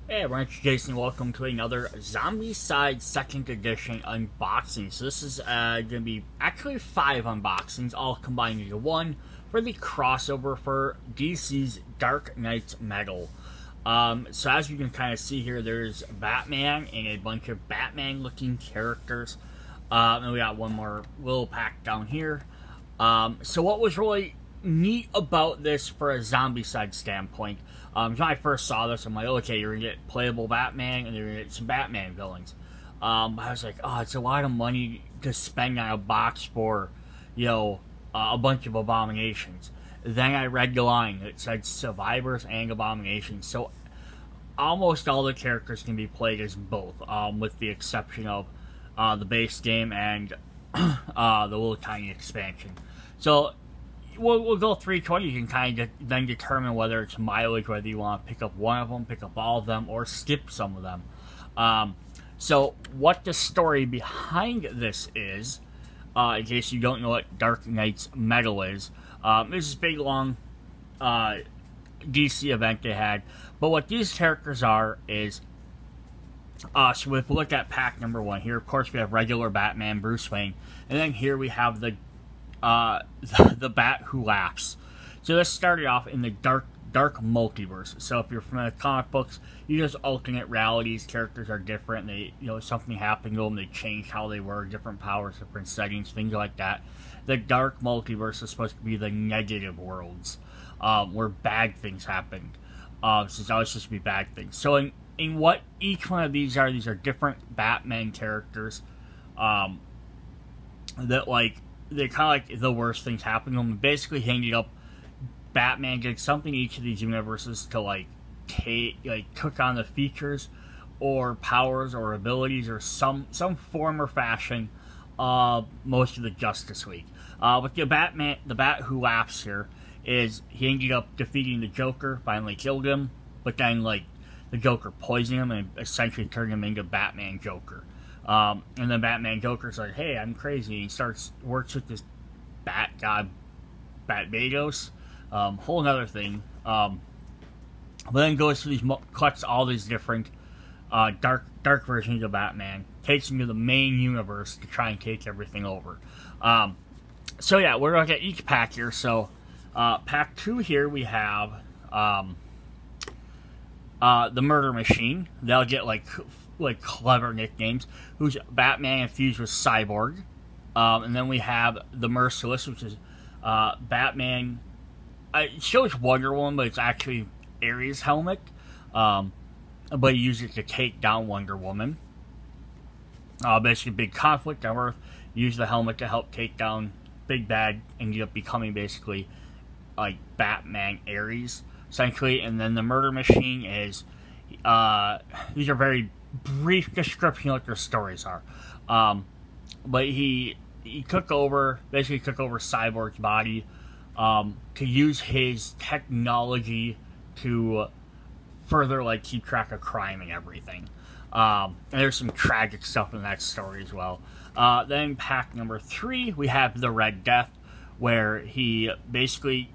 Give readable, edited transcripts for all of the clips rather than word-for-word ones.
Hey everyone, it's Jason. Welcome to another Zombicide 2nd Edition unboxing. So this is going to be actually 5 unboxings, all combined into one for the crossover for DC's Dark Knight Metal. So as you can kind of see here, there's Batman and a bunch of Batman-looking characters. And we got one more little pack down here. So what was really neat about this for a Zombicide standpoint, when I first saw this, I'm like, okay, you're going to get playable Batman, and you're going to get some Batman villains. I was like, oh, it's a lot of money to spend on a box for, you know, a bunch of abominations. Then I read the line. It said survivors and abominations. So almost all the characters can be played as both, with the exception of the base game and the little tiny expansion. So we'll go through each one. You can kind of then determine whether it's mileage, whether you want to pick up one of them, pick up all of them, or skip some of them. So what the story behind this is, in case you don't know what Dark Knight's Metal is, this is a big, long DC event they had. But what these characters are is, so if we look at pack number 1, here of course we have regular Batman, Bruce Wayne, and then here we have the Bat Who Laughs. So this started off in the dark multiverse. So if you're from the comic books, you just alternate realities. Characters are different. They, something happened to them. They changed how they were. Different powers, different settings, things like that. The dark multiverse is supposed to be the negative worlds, where bad things happened. So it's always supposed to be bad things. So in what each one of these are different Batman characters, that they're kind of like the worst things happen to them. Basically, he ended up, Batman did something in each of these universes to took on the features or powers or abilities or some form or fashion of most of the Justice League. But the Bat Who Laughs here is he ended up defeating the Joker, finally killed him, but then the Joker poisoned him and essentially turned him into Batman Joker. And then Batman Joker's like, hey, I'm crazy. And he works with this bat god, Batmados. Whole another thing. But then goes to collects all these different dark versions of Batman, takes him to the main universe to try and take everything over. So yeah, we're going to get each pack here. So pack 2 here we have the Murder Machine. They'll get clever nicknames, who's Batman infused with Cyborg. And then we have the Merciless, which is Batman. It shows Wonder Woman, but it's actually Ares' helmet. But he uses it to take down Wonder Woman. Basically, big conflict on Earth. Use the helmet to help take down Big Bad, ended up becoming basically like Batman Ares, essentially. And then the Murder Machine is, these are very brief description of what their stories are. But he took over Cyborg's body, to use his technology to further keep track of crime and everything. And there's some tragic stuff in that story as well. Then pack number 3, we have the Red Death, where he basically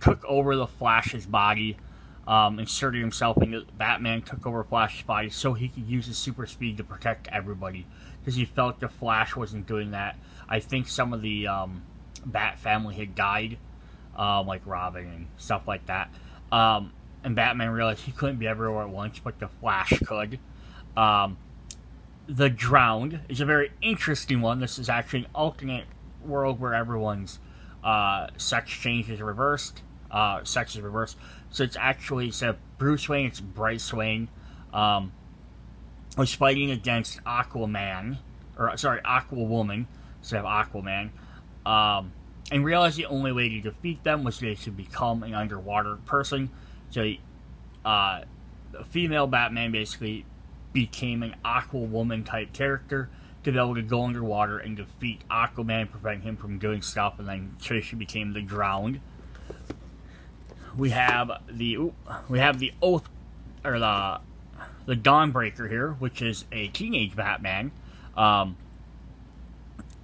took over the Flash's body, inserted himself into Batman, took over Flash's body so he could use his super speed to protect everybody, because he felt the Flash wasn't doing that. I think some of the Bat family had died, like Robin and stuff like that. And Batman realized he couldn't be everywhere at once, but the Flash could. The Drowned is a very interesting one. This is actually an alternate world where everyone's sex change is reversed. Sex is reversed. So it's actually, instead of Bruce Wayne, it's Bryce Wayne. Was fighting against Aquawoman instead of Aquaman. And realized the only way to defeat them was they should become an underwater person. So the female Batman basically became an Aquawoman type character to be able to go underwater and defeat Aquaman, prevent him from doing stuff, and then so she became the Drowned. We have the Oath, or the Dawnbreaker here, which is a teenage Batman.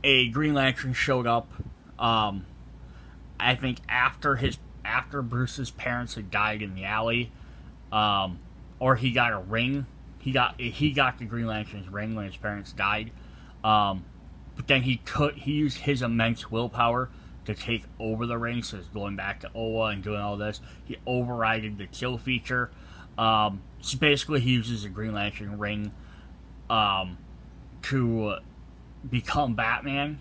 A Green Lantern showed up, I think after Bruce's parents had died in the alley, or he got a ring. He got the Green Lantern's ring when his parents died. But then he used his immense willpower to take over the ring. So it's going back to Oa and doing all this. He overrided the kill feature. So basically, he uses the Green Lantern ring to become Batman,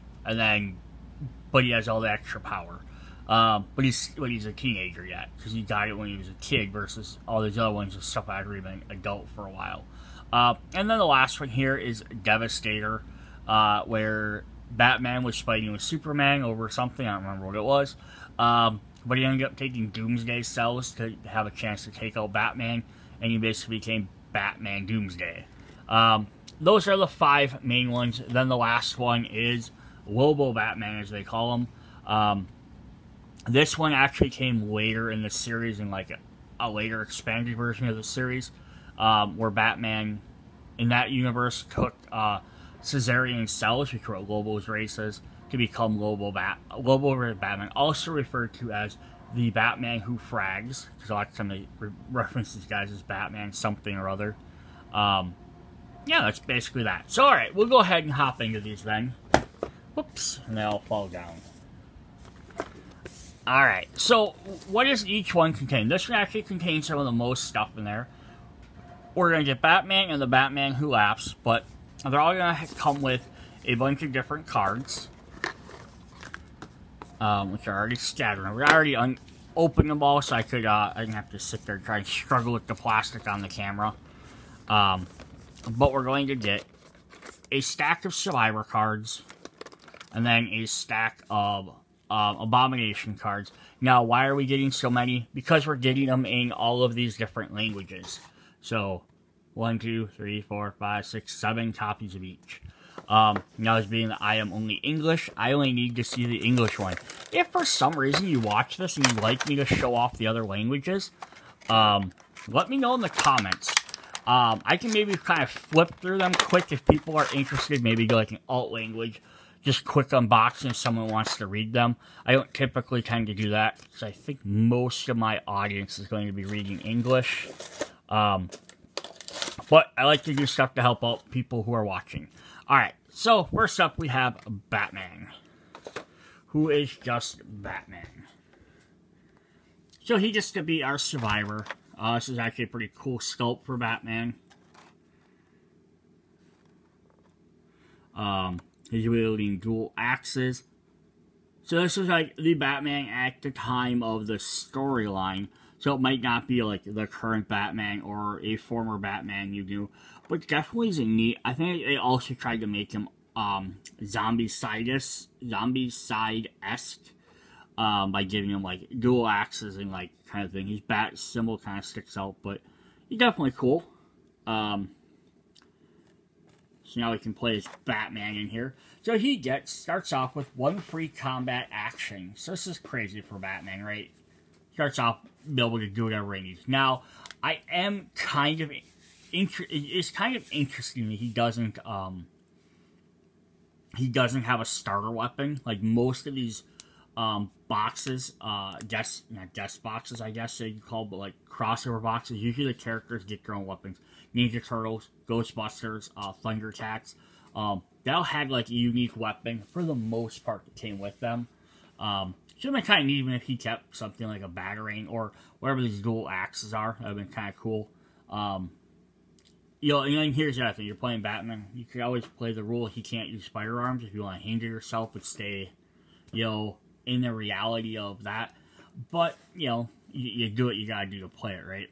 but he has all the extra power. But he's a teenager yet, because he got it when he was a kid, versus all these other ones just stuff after he's been adult for a while. And then the last one here is Devastator, where Batman was fighting with Superman over something, I don't remember what it was, but he ended up taking Doomsday cells to have a chance to take out Batman, and he basically became Batman Doomsday. Those are the 5 main ones. Then the last one is Lobo Batman, as they call him. This one actually came later in the series, in like a later expanded version of the series, where Batman in that universe took Caesarean cells, which were Lobo's races, to become Lobo Batman, also referred to as the Batman who frags, because a lot of times they reference these guys as Batman something or other. Yeah, that's basically that. So, alright, we'll go ahead and hop into these then. Whoops, and they all fall down. Alright, so what does each one contain? This one actually contains some of the most stuff in there. We're going to get Batman and the Batman Who Laughs, but they're all going to come with a bunch of different cards, which are already scattered. We already opened them all, so I didn't have to sit there and try and struggle with the plastic on the camera. But we're going to get a stack of Survivor cards, and then a stack of Abomination cards. Now, why are we getting so many? Because we're getting them in all of these different languages. So, 1, 2, 3, 4, 5, 6, 7 copies of each. Now, as being that I am only English, I only need to see the English one. If for some reason you watch this and you'd like me to show off the other languages, let me know in the comments. I can maybe kind of flip through them quick if people are interested. Maybe go like an alt language. Just quick unboxing if someone wants to read them. I don't typically tend to do that, because I think most of my audience is going to be reading English. But I like to do stuff to help out people who are watching. Alright, so first up we have Batman, who is just Batman. So he gets to be our survivor. This is actually a pretty cool sculpt for Batman. He's wielding dual axes. So this is like the Batman at the time of the storyline. So it might not be like the current Batman or a former Batman you knew. But definitely is a neat. I think they also tried to make him Zombicide-esque. By giving him like dual axes and like kind of thing. His bat symbol kind of sticks out, but he's definitely cool. So now we can play as Batman in here. So he starts off with 1 free combat action. So this is crazy for Batman, right? Starts off be able to do whatever he needs. Now, I am kind of it's kind of interesting that he doesn't have a starter weapon. Like most of these boxes, not guest boxes, I guess you call, but like crossover boxes. Usually the characters get their own weapons. Ninja Turtles, Ghostbusters, Thundercats. They all had like a unique weapon for the most part that came with them. So it'd been kind of neat even if he kept something like a batarang or whatever these dual axes are. That'd been kind of cool. You know, and here's the other thing: you're playing Batman. You could always play the rule he can't use firearms if you want to hinder yourself, but stay, you know, in the reality of that. But, you know, you do what you gotta do to play it, right?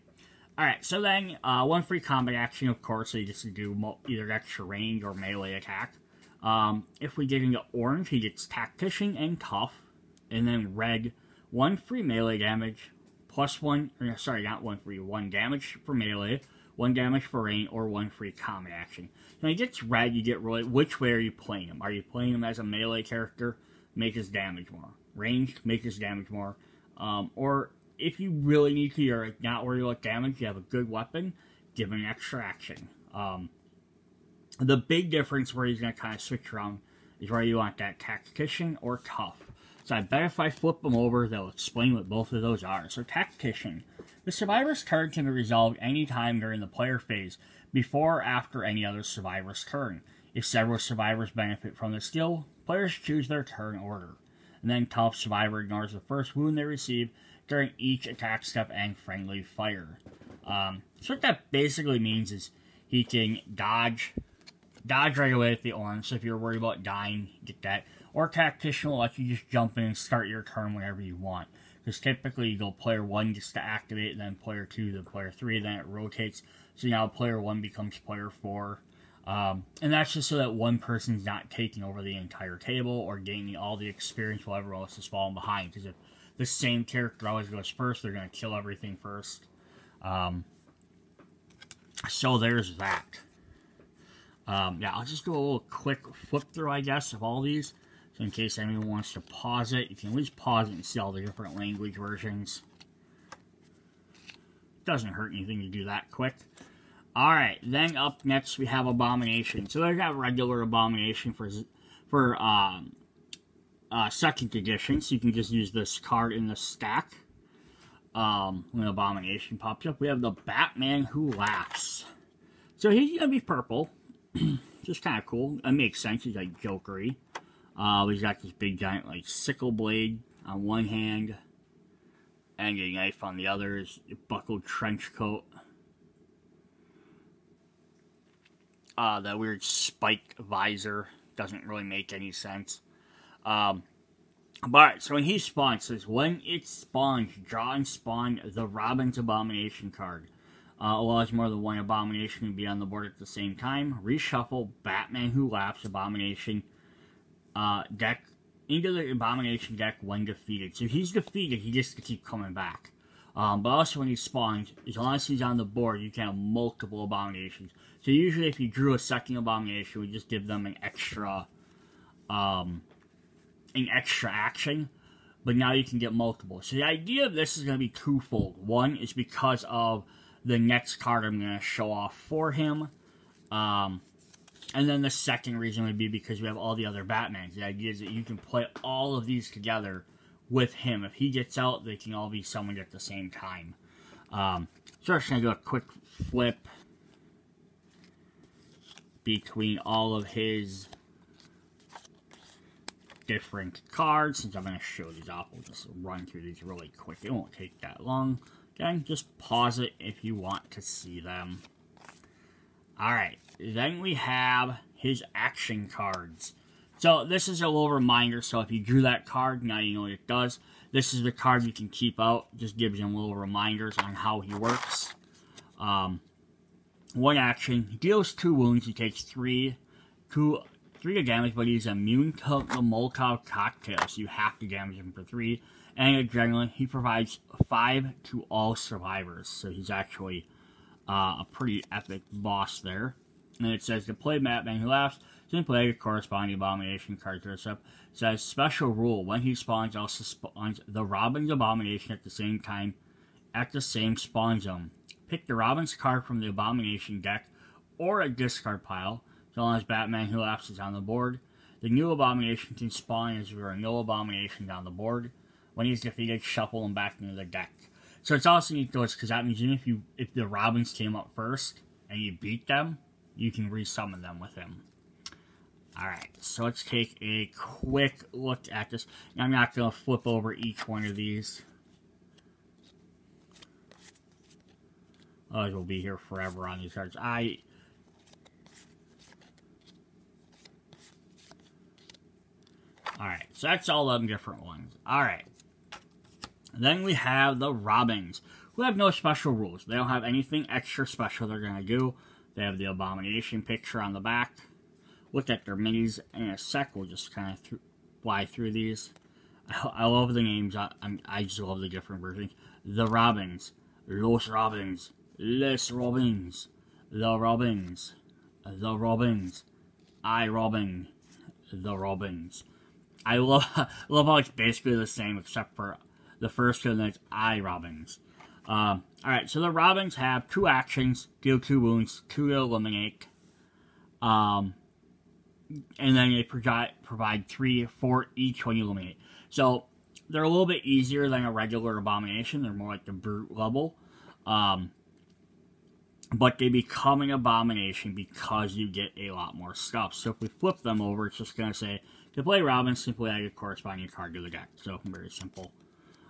Alright, so then, 1 free combat action, of course, so you just do either extra range or melee attack. If we get into orange, he gets Tactician and Tough. And then red, 1 free melee damage, plus 1, sorry, not 1 free, 1 damage for melee, 1 damage for range, or 1 free combat action. When he gets red, you get really, which way are you playing him? Are you playing him as a melee character? Make his damage more. Ranged, make his damage more. Or if you really need to, you're not worried about damage, you have a good weapon, give him an extra action. The big difference where he's going to kind of switch around is where you want that Tactician or Tough. So I bet if I flip them over, they'll explain what both of those are. So Tactician. The survivor's turn can be resolved any time during the player phase, before or after any other survivor's turn. If several survivors benefit from the skill, players choose their turn order. And then top survivor ignores the first wound they receive during each attack step and friendly fire. So what that basically means is he can dodge right away with the orange, so if you're worried about dying, get that. Or Tactician will let you just jump in and start your turn whenever you want. Because typically you go player 1 just to activate, then player 2, then player 3, then it rotates. So now player 1 becomes player 4. And that's just so that one person's not taking over the entire table or gaining all the experience while everyone else is falling behind. Because if the same character always goes first, they're going to kill everything first. So there's that. Yeah, I'll just do a little quick flip through, I guess, of all these. So in case anyone wants to pause it, you can at least pause it and see all the different language versions. Doesn't hurt anything to do that quick. Alright, then up next we have Abomination. So there's that regular Abomination for second edition, so you can just use this card in the stack. When Abomination pops up, we have the Batman Who Laughs. So he's going to be purple. Just kind of cool. It makes sense. He's like Jokery. He's got this big giant like sickle blade on one hand. And a knife on the other. His buckled trench coat. That weird spiked visor. Doesn't really make any sense. But, so when he spawns, it says, when it spawns, draw and spawn the Robin's Abomination card. Allows more than one Abomination to be on the board at the same time. Reshuffle Batman Who Laughs Abomination deck into the Abomination deck when defeated. So if he's defeated, he gets to keep coming back. But also when he spawns, as long as he's on the board, you can have multiple Abominations. So usually if you drew a second Abomination, we just give them an extra action, but now you can get multiple. So the idea of this is going to be twofold. One is because of the next card I'm going to show off for him, and then the second reason would be because we have all the other Batmans. The idea is that you can play all of these together with him. If he gets out, they can all be summoned at the same time. So I'm just going to do a quick flip between all of his different cards. Since I'm going to show these off, we'll just run through these really quick. It won't take that long. Again, just pause it if you want to see them. Alright, then we have his action cards. So this is a little reminder, so if you drew that card, now you know what it does. This is the card you can keep out, just gives him little reminders on how he works. One action, he deals 2 wounds, he takes 3 damage, but he's immune to the Molotov cocktail, so you have to damage him for 3. And Adrenaline, he provides 5 to all survivors, so he's actually a pretty epic boss there. And it says, to play Batman Who Laughs, simply a corresponding Abomination card to this up. It says, special rule, when he spawns, also spawns the Robin's Abomination at the same time, at the same spawn zone. Pick the Robin's card from the Abomination deck, or a discard pile, so long as Batman Who Laughs is on the board. The new Abomination can spawn as there are no Abominations on the board. When he's defeated, shuffle him back into the deck. So it's also neat though, because that means even if the Robins came up first, and you beat them, you can resummon them with him. Alright, so let's take a quick look at this. I'm not going to flip over each one of these. Otherwise we'll be here forever on these cards. Alright, so that's all them different ones. Alright. Then we have the Robins, who have no special rules. They don't have anything extra special they're going to do. They have the Abomination picture on the back. Look at their minis in a sec. We'll just kind of fly through these. I love the names. I just love the different versions. The Robins. Los Robins. Les Robins. The Robins. The Robins. I Robin. The Robins. I love how it's basically the same except for the first two, and then it's I Robins. Alright, so the Robins have 2 actions, deal 2 wounds, 2 to eliminate. And then they provide 3 for each when you eliminate. So, they're a little bit easier than a regular abomination. They're more like the brute level. But they become an abomination because you get a lot more stuff. So if we flip them over, it's just going to say, to play Robin, simply add a corresponding card to the deck. So, very simple.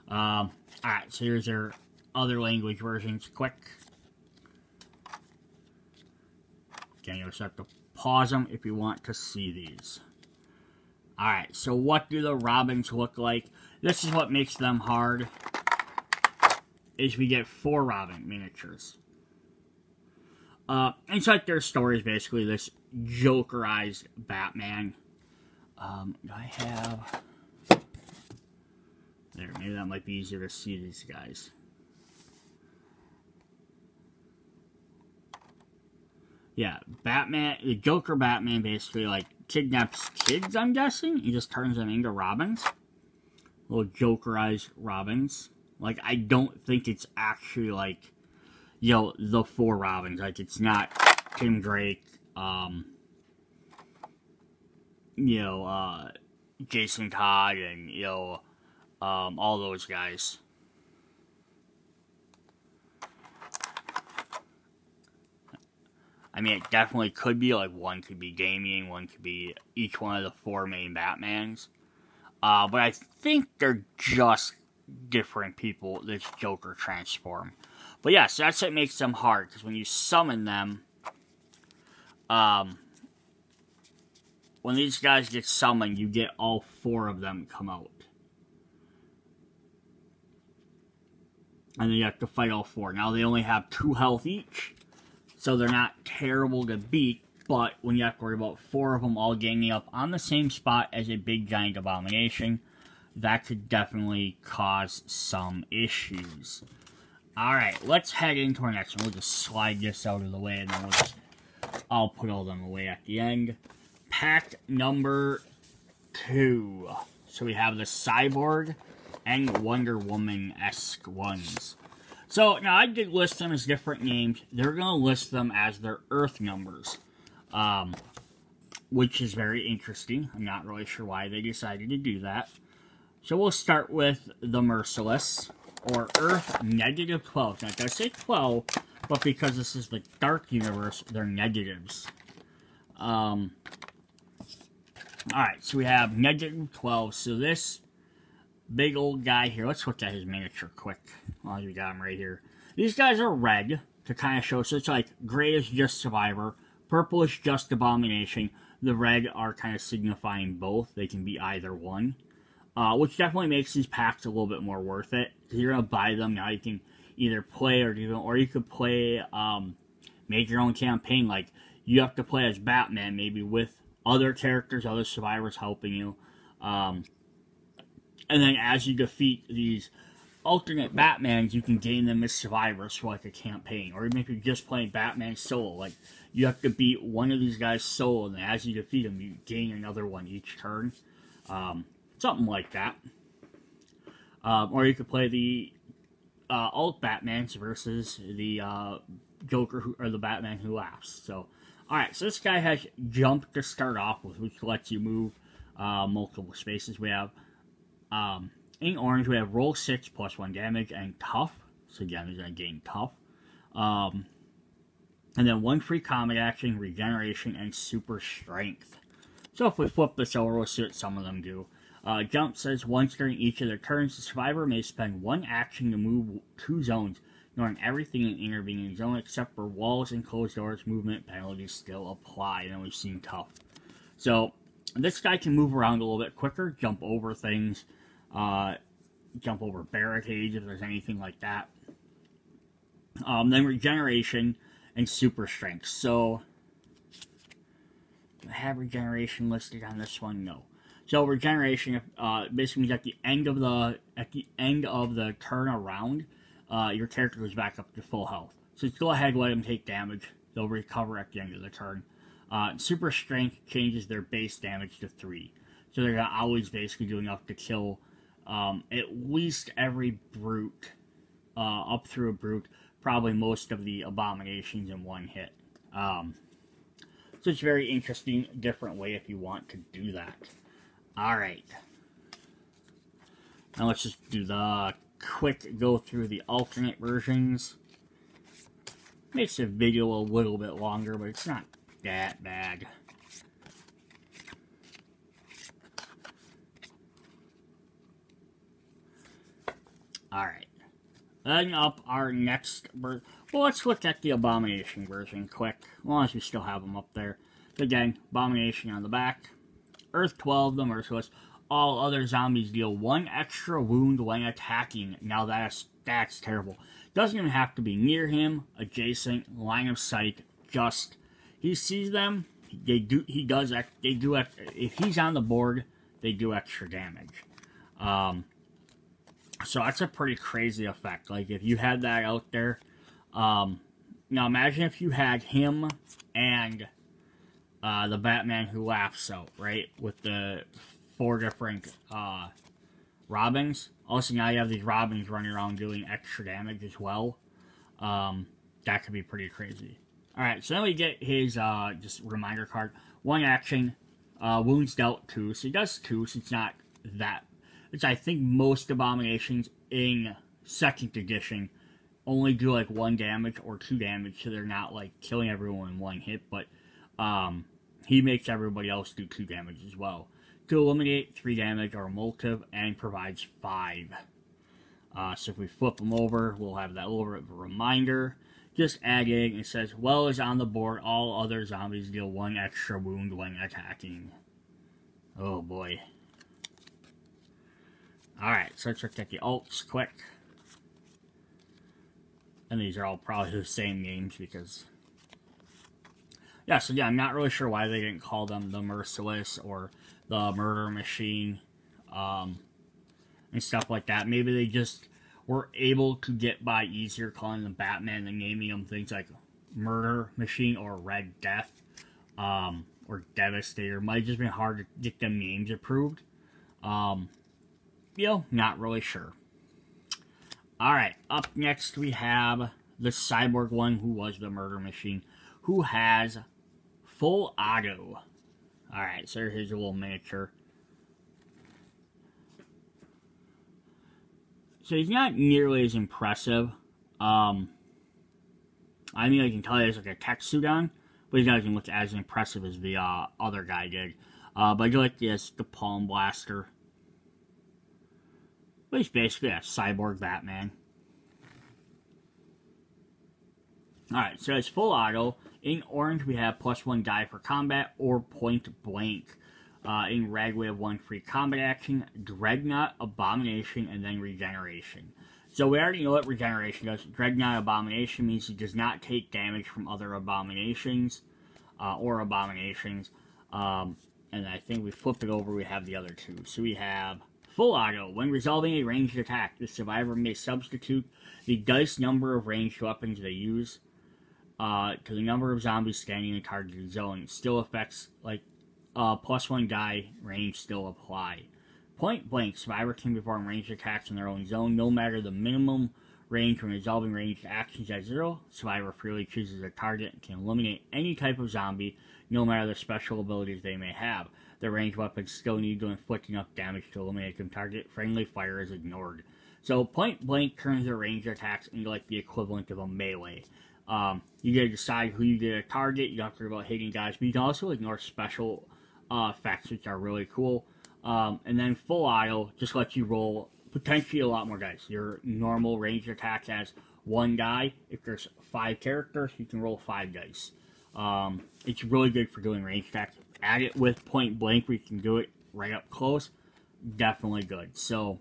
Alright, so here's their other language versions, quick. Again, you'll just have to pause them if you want to see these. Alright, so what do the Robins look like? This is what makes them hard, is we get 4 Robin miniatures. Inside their story is basically this Jokerized Batman. I have... There, maybe that might be easier to see these guys. Yeah, Batman, the Joker Batman basically, like, kidnaps kids, I'm guessing. He just turns them into Robins. Little Jokerized Robins. Like, I don't think it's actually, like, you know, the 4 Robins. Like, it's not Tim Drake, you know, Jason Todd, and, you know, all those guys. I mean, it definitely could be, like, one could be Damian, one could be each one of the 4 main Batmans. But I think they're just different people that Joker transform. But yeah, so that's what makes them hard, because when you summon them, when these guys get summoned, you get all 4 of them come out. And then you have to fight all 4. Now, they only have 2 health each, so they're not terrible to beat, but when you have to worry about 4 of them all ganging up on the same spot as a big giant abomination, that could definitely cause some issues. Alright, let's head into our next one. We'll just slide this out of the way, and then I'll put all them away at the end. Pack number 2. So we have the Cyborg and Wonder Woman-esque ones. So, now I did list them as different names. They're going to list them as their Earth numbers, which is very interesting. I'm not really sure why they decided to do that. So we'll start with the Merciless, or Earth -12. Now, it does say 12, but because this is the Dark Universe, they're negatives. Alright, so we have -12. So this big old guy here, let's look at his miniature quick while you got him right here. These guys are red to kind of show, so it's like gray is just Survivor, purple is just Abomination. The red are kind of signifying both. They can be either one. Which definitely makes these packs a little bit more worth it. Because you're going to buy them, now you can either play or you could play, make your own campaign. Like, you have to play as Batman, maybe with other characters, other survivors helping you. And then as you defeat these alternate Batmans, you can gain them as survivors for like a campaign. Or even if you're just playing Batman solo, like, you have to beat one of these guys solo, and as you defeat them, you gain another one each turn. Something like that. Or you could play the alt Batmans versus the Joker, or the Batman who laughs. So, alright, so this guy has Jump to start off with, which lets you move multiple spaces. We have, in orange, we have Roll 6 plus 1 damage, and Tough. So again, he's going to gain Tough. And then 1 free combat action, Regeneration, and Super Strength. So if we flip this over, we'll see what some of them do. Jump says, once during each of their turns, the survivor may spend 1 action to move 2 zones, ignoring everything in the intervening zone except for walls and closed doors. Movement penalties still apply. And then we've seen Tough. So, this guy can move around a little bit quicker, jump over things, jump over barricades if there's anything like that. Then Regeneration and Super Strength. So, do I have Regeneration listed on this one? No. So Regeneration basically means at the end of the turn around, your character goes back up to full health. So just go ahead and let them take damage. They'll recover at the end of the turn. Super Strength changes their base damage to 3. So they're gonna always basically do enough to kill at least every brute, up through a brute, probably most of the abominations in one hit. So it's a very interesting, different way if you want to do that. Alright. Now let's just do the quick go through the alternate versions. Makes the video a little bit longer, but it's not that bad. Alright. Then up our next version. Well, let's look at the Abomination version quick. As long as we still have them up there. Again, Abomination on the back. Earth 12, the Merciless. All other zombies deal 1 extra wound when attacking. Now that's terrible. Doesn't even have to be near him, adjacent, line of sight. Just he sees them. If he's on the board, they do extra damage. So that's a pretty crazy effect. Like if you had that out there. Now imagine if you had him and the Batman Who Laughs out, right? With the 4 different Robins. Also, now you have these Robins running around doing extra damage as well. That could be pretty crazy. Alright, so then we get his just reminder card. 1 action, wounds dealt 2. So he does 2, so it's not that. Which I think most Abominations in 2nd edition only do like 1 damage or 2 damage, so they're not like killing everyone in 1 hit, but he makes everybody else do 2 damage as well. To eliminate 3 damage or multive and provides 5. So if we flip them over, we'll have that little bit of a reminder. Just adding, it says, well as on the board, all other zombies deal 1 extra wound when attacking. Oh boy. Alright, so let's look at the alts quick. And these are all probably the same names because... Yeah, so yeah, I'm not really sure why they didn't call them the Merciless or the Murder Machine, and stuff like that. Maybe they just were able to get by easier calling them Batman than naming them things like Murder Machine or Red Death, or Devastator. Might have just been hard to get them names approved. Not really sure. Alright, up next we have the Cyborg one, who was the Murder Machine, who has full auto. Alright, so here's a little miniature. So he's not nearly as impressive. I mean, I can tell he has like a tech suit on, but he doesn't look as impressive as the other guy did. But I do like this, the Palm Blaster. But he's basically a cyborg Batman. Alright, so it's full auto. In orange, we have +1 die for combat or point blank. In red, we have 1 free combat action, Dreadnought, Abomination, and then Regeneration. So we already know what Regeneration does. Dreadnought Abomination means he does not take damage from other Abominations, or Abominations. And I think we flipped it over, we have the other 2. So we have full auto. When resolving a ranged attack, the survivor may substitute the dice number of ranged weapons they use to the number of zombies standing in the targeted zone. It still affects, like, +1 die range still apply. Point blank, survivor can perform ranged attacks in their own zone, no matter the minimum range when resolving ranged actions at 0. Survivor freely chooses a target and can eliminate any type of zombie, no matter the special abilities they may have. The ranged weapons still need to inflict enough damage to eliminate their target. Friendly fire is ignored. So point blank turns their ranged attacks into like the equivalent of a melee. You gotta decide who you get a target. You don't have to worry about hitting guys, but you can also ignore special effects, which are really cool. And then full auto just lets you roll potentially a lot more dice. Your normal ranged attack has 1 die. If there's 5 characters, you can roll 5 dice. It's really good for doing ranged attacks. Add it with point blank, we can do it right up close. Definitely good. So,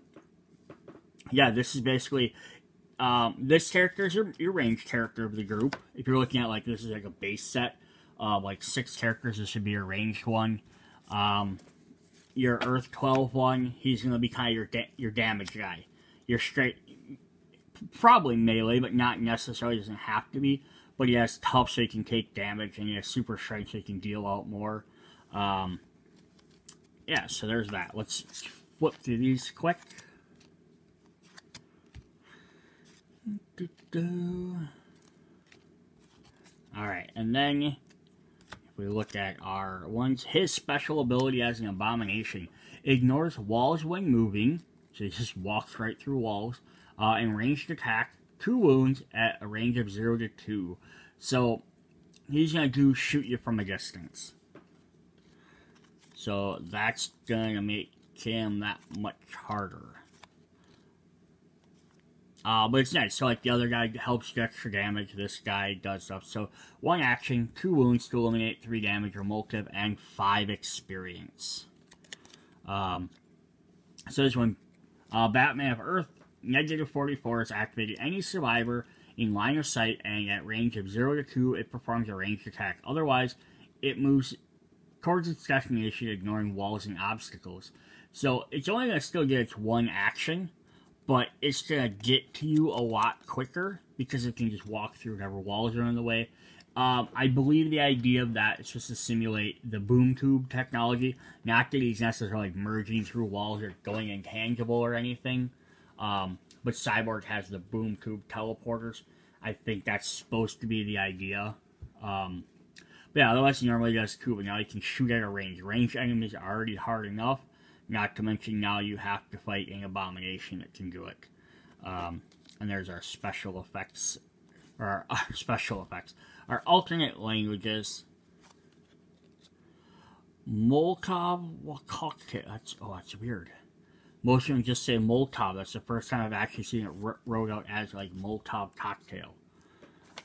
yeah, this is basically, this character is your ranged character of the group. If you're looking at, like, this is like a base set of, like, 6 characters, this should be your ranged one. Your Earth 12 one, he's going to be kind of your damage guy. Your straight, probably melee, but not necessarily, doesn't have to be. But he has tough so he can take damage, and he has super strength so he can deal out more. Yeah, so there's that. Let's flip through these quick. Alright, and then if we look at our ones, his special ability as an Abomination ignores walls when moving, So he just walks right through walls. And ranged attack, 2 wounds at a range of 0 to 2. So he's going to shoot you from a distance. So that's going to make him that much harder. But it's nice. So like the other guy helps get extra damage. This guy does stuff. So 1 action, 2 wounds to eliminate 3 damage or multiple, and 5 experience. So this one, Batman of Earth, -44 is activated. Any survivor in line of sight and at range of 0 to 2, it performs a ranged attack. Otherwise, it moves towards its destination, ignoring walls and obstacles. So it's only going to still get its 1 action, but it's going to get to you a lot quicker because it can just walk through whatever walls are in the way. I believe the idea of that is just to simulate the boom tube technology. Not that he's necessarily merging through walls or going intangible or anything. But Cyborg has the boom tube teleporters. I think that's supposed to be the idea. But yeah, otherwise he normally does 2, but now he can shoot at a range. Ranged enemies are already hard enough. Not to mention now you have to fight an abomination that can do it. And there's our special effects. Or our special effects. Our alternate languages. Molotov cocktail. That's weird. Most of them just say Molotov. That's the first time I've actually seen it wrote out as like Molotov cocktail.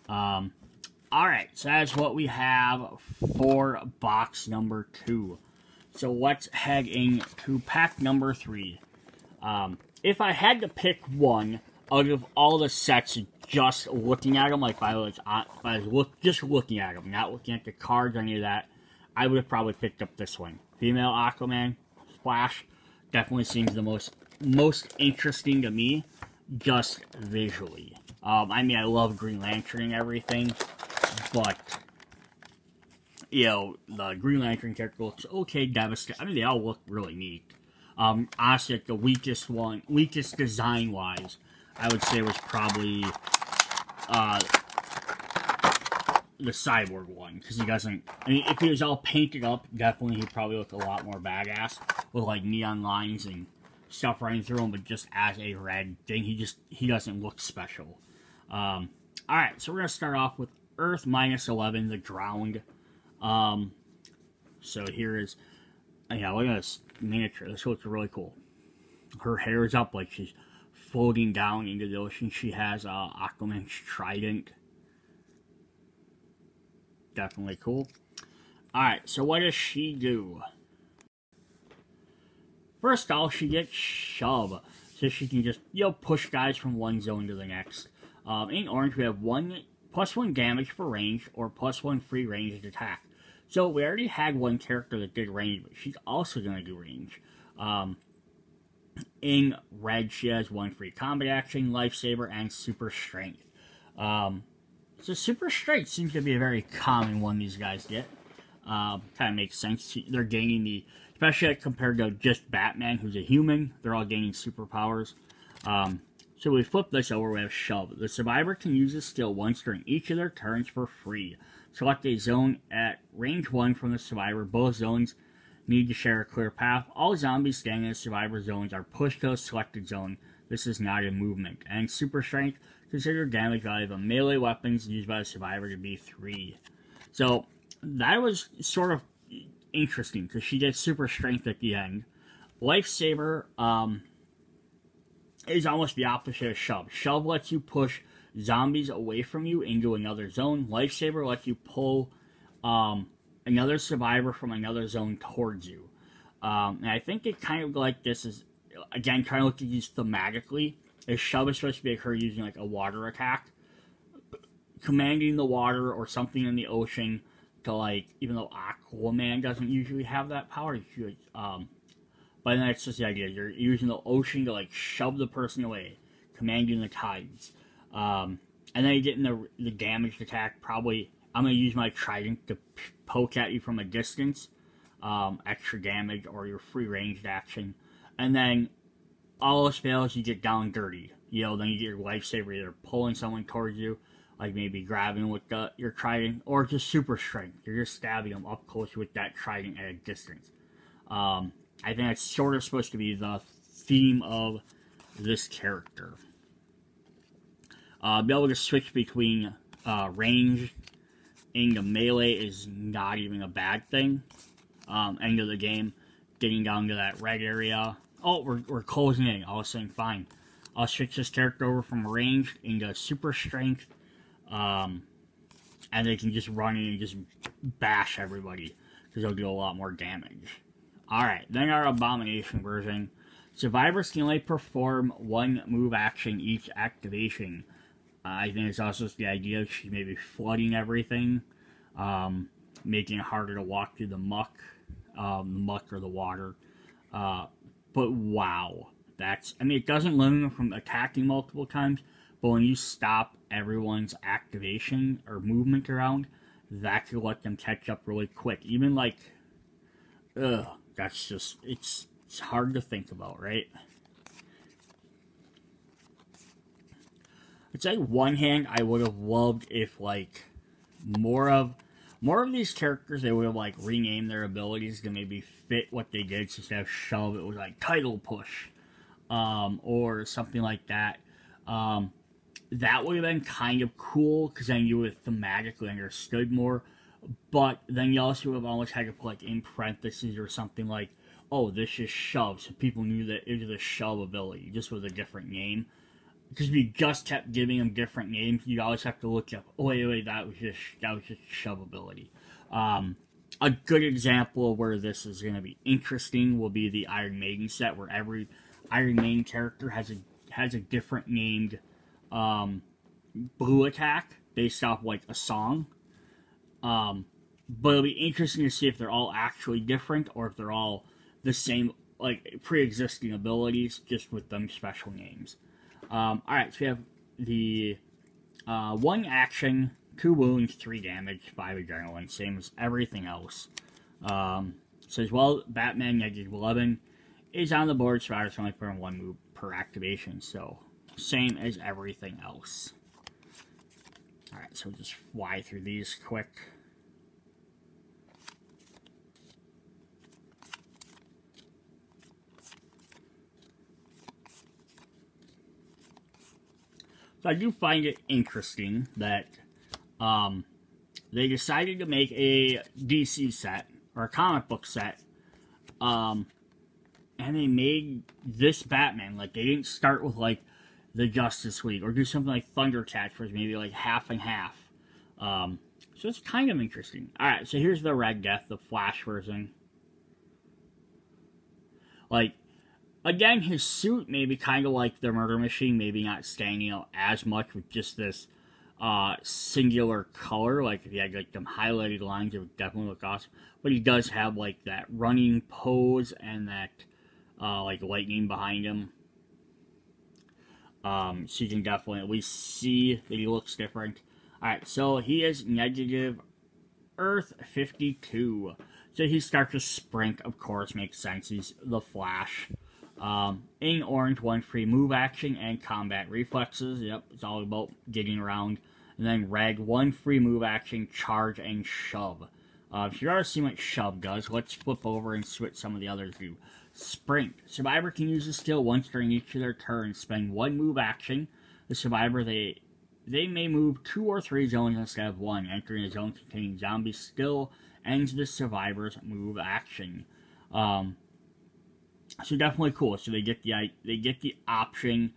Alright, so that's what we have for box number 2. So let's head into pack number 3. If I had to pick one out of all the sets, just looking at them, like if I was just looking at them, not looking at the cards or any of that, I would have probably picked up this one. Female Aquaman, Flash, definitely seems the most interesting to me, just visually. I mean, I love Green Lantern and everything, but you know, the Green Lantern character looks okay, devastating. I mean, they all look really neat. Honestly, like the weakest design-wise, I would say was probably the Cyborg one, because he doesn't, I mean, if he was all painted up, definitely he'd probably look a lot more badass, with like neon lines and stuff running through him, but just as a red thing, he doesn't look special. Alright, so we're going to start off with Earth -11, the Drowned. So here is, yeah, look at this miniature. This looks really cool. Her hair is up like she's floating down into the ocean. She has Aquaman's trident. Definitely cool. Alright, so what does she do? First off, she gets shove. So she can just, you know, push guys from one zone to the next. In orange, we have +1 damage for range, or +1 free ranged attack. So we already had one character that did range, but she's also going to do range. In red, she has 1 free combat action, lifesaver, and super strength. So super strength seems to be a very common one these guys get. Kind of makes sense. They're gaining the, especially compared to just Batman, who's a human, they're all gaining superpowers. So we flip this over, we have Shove. The survivor can use this skill once during each of their turns for free. Select a zone at range 1 from the survivor. Both zones need to share a clear path. All zombies standing in the survivor zones are pushed to a selected zone. This is not a movement. And super strength, consider damage value of melee weapons used by the survivor to be 3. So that was sort of interesting, because she did super strength at the end. Lifesaver is almost the opposite of Shove. Shove lets you push zombies away from you into another zone. Lifesaver lets you pull another survivor from another zone towards you. And I think it kind of like this is, again, trying to look at these thematically. Is Shove is supposed to be her using like a water attack, commanding the water or something in the ocean to, like, even though Aquaman doesn't usually have that power, but then that's just the idea. You're using the ocean to, like, shove the person away, commanding the tides. And then you get in the damaged attack. Probably, I'm going to use my trident to poke at you from a distance. Extra damage, or your free ranged action. And then, all else fails, you get down dirty. You know, then you get your lifesaver, either pulling someone towards you, like maybe grabbing with your trident, or just super strength. You're just stabbing them up close with that trident at a distance. I think that's sort of supposed to be the theme of this character. Be able to switch between range and the melee is not even a bad thing. End of the game, getting down to that red area. Oh, we're closing in. I was saying, fine. I'll switch this character over from range into super strength. And they can just run in and just bash everybody, because they'll do a lot more damage. Alright, then our Abomination version. Survivors can only perform one move action each activation. I think it's also the idea she may be flooding everything, making it harder to walk through the muck or the water. But wow, I mean, it doesn't limit them from attacking multiple times, but when you stop everyone's activation or movement around, that could let them catch up really quick. Even like, that's just, it's hard to think about, right? I'd say one hand, I would have loved if like more of these characters, they would have like renamed their abilities to maybe fit what they did. So instead of shove, it was like title push, or something like that. That would have been kind of cool, because then you would have thematically understood more. But then you also would have almost had to put like in parentheses or something like, oh, this is shove, so people knew that it was a shove ability, just with a different name. Because if you just kept giving them different names, you always have to look up, oh, wait, that was just shove ability. A good example of where this is going to be interesting will be the Iron Maiden set, where every Iron Maiden character has a different named blue attack based off like a song. But it'll be interesting to see if they're all actually different, or if they're all the same, like pre-existing abilities, just with them special names. Alright, so we have the 1 action, 2 wounds, 3 damage, 5 adrenaline, same as everything else. Says, well, Batman -11 is on the board, so I just only put in 1 move per activation, so same as everything else. Alright, so we'll just fly through these quick. So I do find it interesting that they decided to make a DC set, or a comic book set, and they made this Batman. Like, they didn't start with, like, the Justice League, or do something like Thundercats, where it's maybe, like, half and half. So it's kind of interesting. Alright, so here's the Red Death, the Flash version. Like, again, his suit may be kind of like the Murder Machine, maybe not standing out as much with just this singular color. Like, if he had like them highlighted lines, it would definitely look awesome. But he does have like that running pose and that like lightning behind him. So you can definitely at least see that he looks different. Alright, so he is negative Earth 52. So he starts to sprint, of course, makes sense. He's the Flash. In orange, 1 free move action and combat reflexes. Yep, it's all about getting around. And then red, 1 free move action, charge, and shove. If you've already seen what shove does, let's flip over and switch some of the others to sprint. Survivor can use the skill once during each of their turns. Spend 1 move action. The survivor, they may move 2 or 3 zones instead of 1. Entering a zone containing zombies still ends the survivor's move action. So definitely cool. So they get the option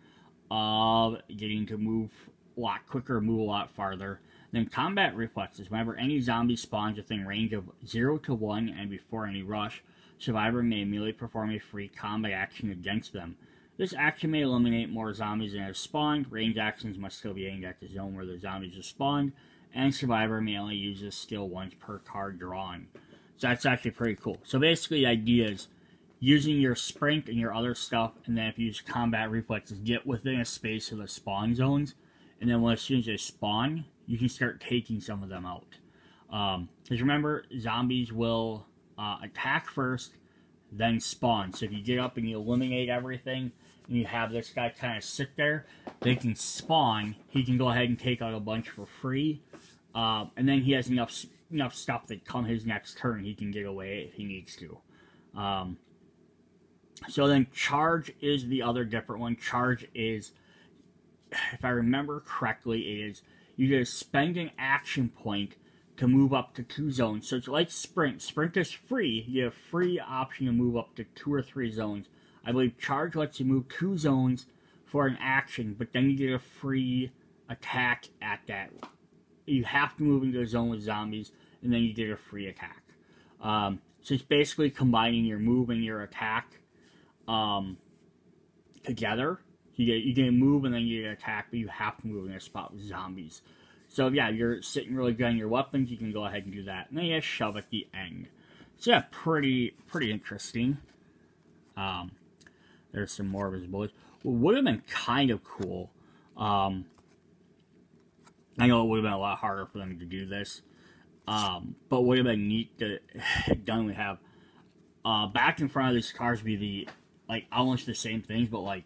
of getting to move a lot quicker, move a lot farther. Then combat reflexes. Whenever any zombie spawns within range of 0 to 1 and before any rush, survivor may immediately perform a free combat action against them. This action may eliminate more zombies than have spawned. Range actions must still be aimed at the zone where the zombies have spawned, and survivor may only use this skill once per card drawn. So that's actually pretty cool. So basically the idea is using your sprint and your other stuff, and then if you use combat reflexes, get within a space of the spawn zones, and then as soon as they spawn, you can start taking some of them out. Because remember, zombies will attack first, then spawn. So if you get up and you eliminate everything, and you have this guy kind of sit there, they can spawn. He can go ahead and take out a bunch for free, and then he has enough stuff that come his next turn, he can get away if he needs to. So then charge is the other different one. Charge is, if I remember correctly, it is you just spend an action point to move up to 2 zones. So it's like Sprint. Sprint is free. You have a free option to move up to 2 or 3 zones. I believe Charge lets you move 2 zones for an action, but then you get a free attack at that. You have to move into a zone with zombies, and then you get a free attack. So it's basically combining your move and your attack together. You get a move and then you get an attack, but you have to move in a spot with zombies. So yeah, you're sitting really good on your weapons, you can go ahead and do that. And then you have shove at the end. So yeah, pretty interesting. There's some more of his bullets. What would have been kind of cool, I know it would have been a lot harder for them to do this, but would have been neat to done. We have back in front of these cars be the, like, almost the same things, but like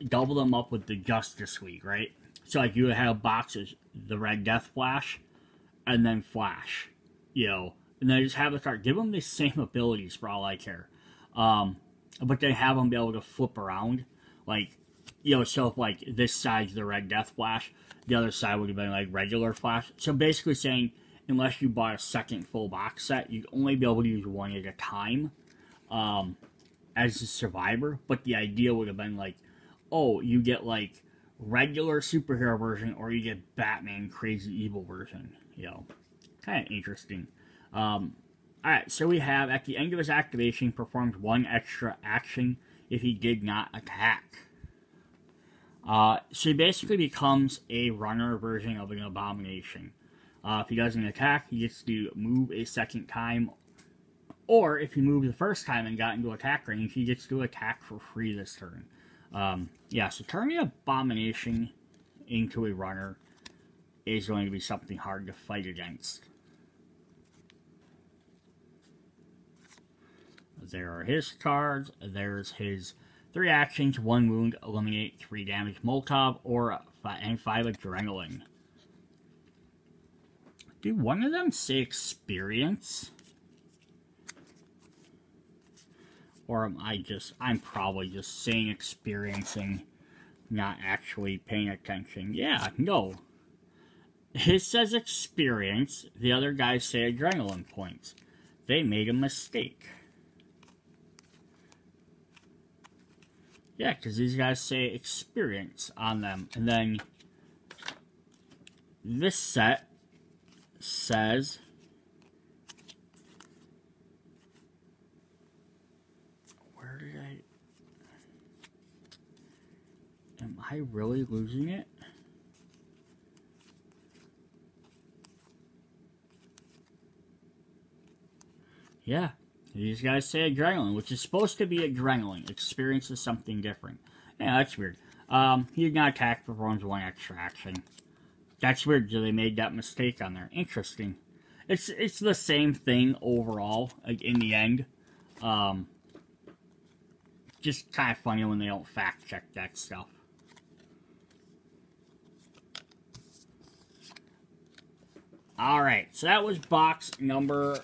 double them up with the Justice League, right? So like you would have boxes, the Red Death Flash, and then Flash, you know, and then just have the car, give them the same abilities for all I care, but then have them be able to flip around, like, you know, so if like this side's the Red Death Flash, the other side would have been like regular Flash. So basically saying, unless you bought a second full box set, you'd only be able to use one at a time as a survivor. But the idea would have been like, oh, you get like regular superhero version, or you get Batman crazy evil version. You know, kind of interesting. Alright, so we have, at the end of his activation, performed 1 extra action if he did not attack. So he basically becomes a runner version of an Abomination. If he doesn't attack, he gets to move a second time. Or if he moved the first time and got into attack range, he gets to attack for free this turn. Yeah, so turning Abomination into a runner is going to be something hard to fight against. There are his cards. There's his 3 actions, 1 wound, eliminate, 3 damage Molotov, and 5 adrenaline. Did one of them say experience? Or I'm probably just saying experiencing, not actually paying attention. Yeah, no. His says experience, the other guys say adrenaline points. They made a mistake. Yeah, because these guys say experience on them. And then this set says am I really losing it? Yeah. These guys say adrenaline, which is supposed to be adrenaline. Experience is something different. Yeah, that's weird. He did not attack, performs 1 extra action. That's weird, so they made that mistake on there. Interesting. It's the same thing overall, like, in the end. Just kind of funny when they don't fact check that stuff. Alright, so that was box number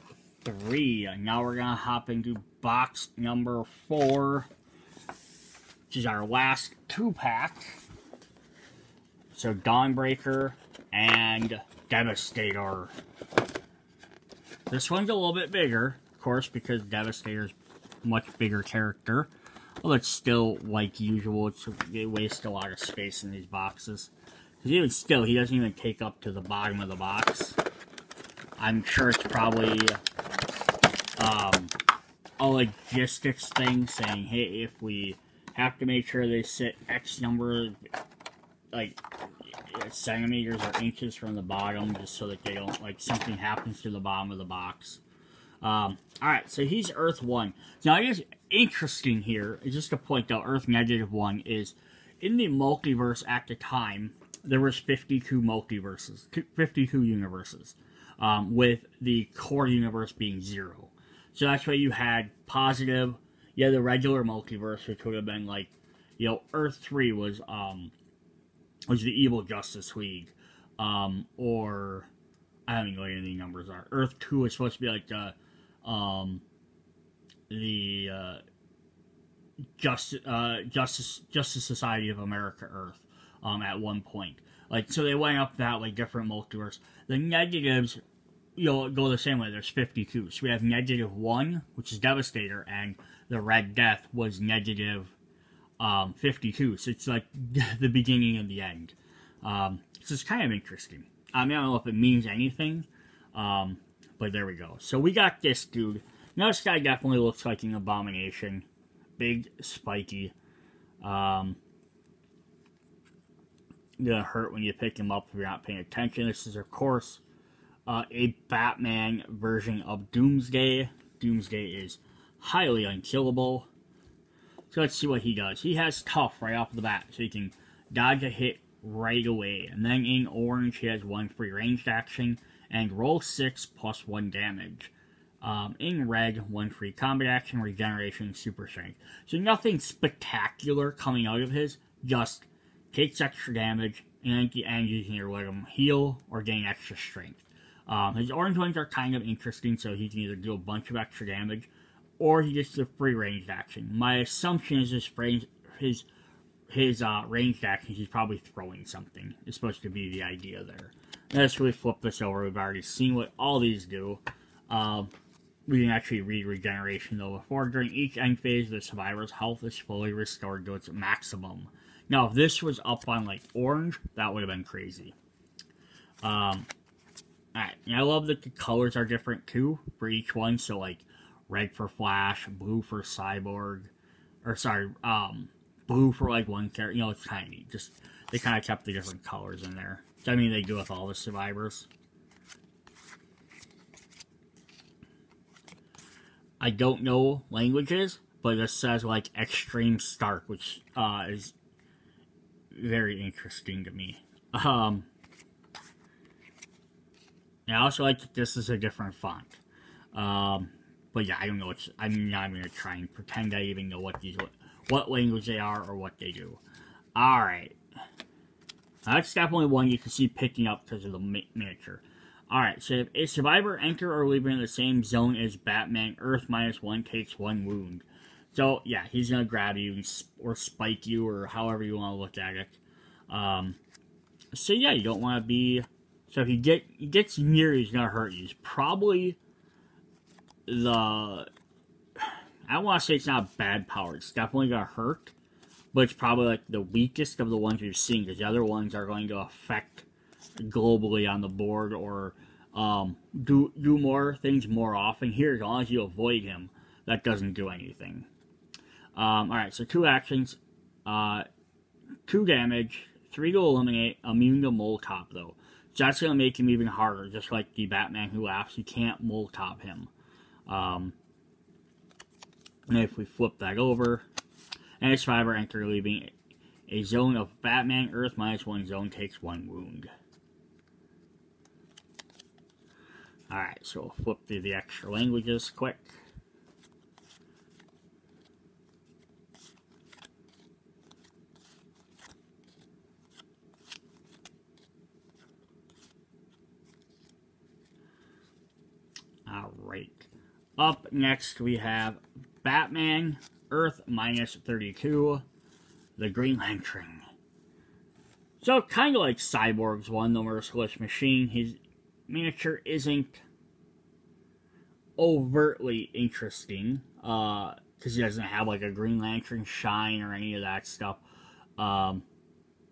3. Now we're going to hop into box number 4, which is our last 2-pack. So Dawnbreaker and Devastator. This one's a little bit bigger, of course, because Devastator's a much bigger character. Well, it's still, like usual, it wastes a lot of space in these boxes. Because even still, he doesn't even take up to the bottom of the box. I'm sure it's probably a logistics thing, saying, hey, if we have to make sure they sit X number, like, centimeters or inches from the bottom, just so that they don't, like, something happens to the bottom of the box. Alright, so he's Earth 1. Now, I guess interesting here, just to point out, Earth -1 is, in the multiverse at the time, there was 52 multiverses, 52 universes, with the core universe being 0. So that's why you had positive, you had the regular multiverse, which would have been like, you know, Earth 3 was the evil Justice League, or, I don't even know what any of the numbers are. Earth 2 is supposed to be like the Justice Society of America Earth at one point. Like, so they went up that, like, different multiverse. The negatives, go the same way. There's 52. So we have -1, which is Devastator, and the Red Death was negative 52. So it's like the beginning and the end. So it's kind of interesting. I mean, I don't know if it means anything, but there we go. So we got this dude. Now this guy definitely looks like an abomination. Big, spiky. Gonna hurt when you pick him up if you're not paying attention. This is, of course, a Batman version of Doomsday. Doomsday is highly unkillable. So let's see what he does. He has Tough right off the bat, so he can dodge a hit right away. And then in orange, he has 1 free ranged action, and roll 6 plus 1 damage. In red, 1 free combat action, regeneration, super strength. So nothing spectacular coming out of his, just takes extra damage, and at the end you can either let him heal or gain extra strength. His orange ones are kind of interesting, so he can either do a bunch of extra damage, or he gets the free ranged action. My assumption is his ranged action, he's probably throwing something. It's supposed to be the idea there. Let's really flip this over. We've already seen what all these do. We can actually read regeneration, though. Before, during each end phase, the survivor's health is fully restored to its maximum. Now, if this was up on, like, orange, that would have been crazy. Alright, and I love that the colors are different, too, for each one. So, like, red for Flash, blue for Cyborg, or, sorry, blue for, like, one character. It's kind of neat. Just, they kind of kept the different colors in there. I mean, they do with all the survivors. I don't know languages, but this says, like, Extreme Stark, which, is very interesting to me. And I also like that this is a different font. But yeah, I don't know. I'm not going to try and pretend I even know what language they are or what they do. Alright. That's definitely one you can see picking up because of the miniature. Alright, so if a survivor enter or leave in the same zone as Batman, Earth -1 takes 1 wound. So, yeah, he's going to grab you or spike you or however you want to look at it. So, yeah, you don't want to be... So, if he gets near you, he's going to hurt you. He's probably the... I don't want to say it's not bad power. It's definitely going to hurt. But it's probably, like, the weakest of the ones we've seen. Because the other ones are going to affect globally on the board or do more things more often. Here, as long as you avoid him, that doesn't do anything. Alright, so 2 actions, 2 damage, 3 to eliminate, immune to mole top though. So that's going to make him even harder, just like the Batman Who Laughs. You can't mole top him. And if we flip that over, and a survivor enter leaving a zone of Batman Earth -1 zone takes 1 wound. Alright, so we'll flip through the extra languages quick. Alright. Up next we have Batman Earth -32, the Green Lantern. So kind of like Cyborg's one, the Merciless Machine, his miniature isn't overtly interesting, because he doesn't have like a Green Lantern shine or any of that stuff.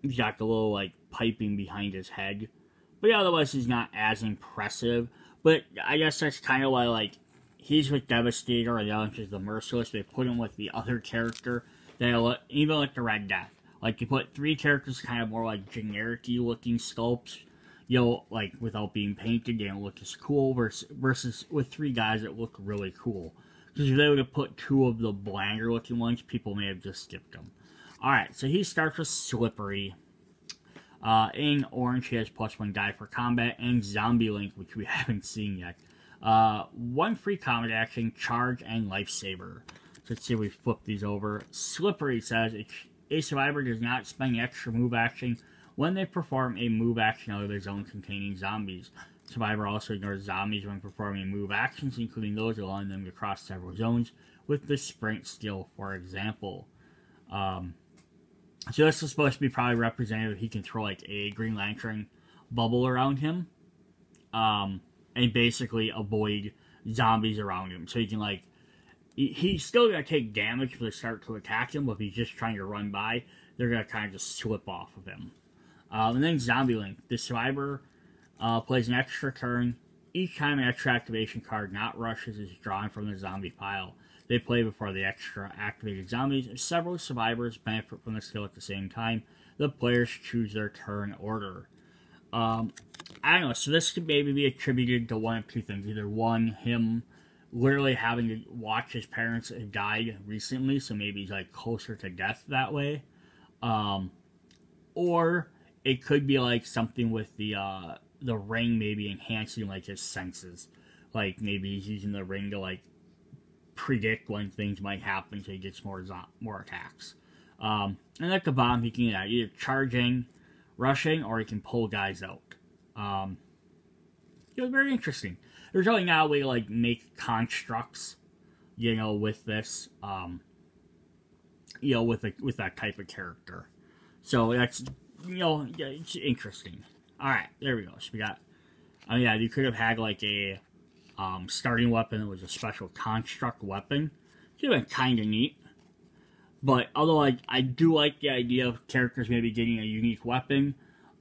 He's got the little like piping behind his head, but yeah, otherwise he's not as impressive. But I guess that's kind of why, like, he's with Devastator and the other is the Merciless. They put him with the other character. Even like the Red Death. Like, you put 3 characters kind of more like generic-y looking sculpts. Like, without being painted, they don't look as cool. Versus with 3 guys that look really cool. Because if they would have put 2 of the blander looking ones, people may have just skipped them. Alright, so he starts with Slippery. In orange, he has +1 die for combat, and Zombie Link, which we haven't seen yet. 1 free combat action, charge, and lifesaver. So let's see if we flip these over. Slippery says, a survivor does not spend extra move action when they perform a move action out of their zone containing zombies. Survivor also ignores zombies when performing move actions, including those allowing them to cross several zones with the sprint skill, for example. So this is supposed to be probably representative. He can throw like a Green Lantern bubble around him, and basically avoid zombies around him. So he can like, he's still gonna take damage if they start to attack him, but if he's just trying to run by, they're gonna kind of just slip off of him. And then Zombie Link. The survivor plays an extra turn. Each time an extra activation card not rushes is drawn from the zombie pile. They play before the extra activated zombies. If several survivors benefit from the skill at the same time, the players choose their turn order. I don't know, so this could maybe be attributed to one of two things. Either one, him literally having to watch his parents have died recently, so maybe he's like closer to death that way. Or it could be like something with the ring maybe enhancing like his senses. Like maybe he's using the ring to like predict when things might happen so he gets more attacks. And like the bomb, he can either charging, rushing, or he can pull guys out. It was very interesting. There's really not a way to like make constructs, you know, with this, you know, with that type of character. So that's, you know, yeah, it's interesting. Alright, there we go. So we got, oh yeah, you could have had like a starting weapon that was a special construct weapon. It would have been kind of neat. But although I do like the idea of characters maybe getting a unique weapon,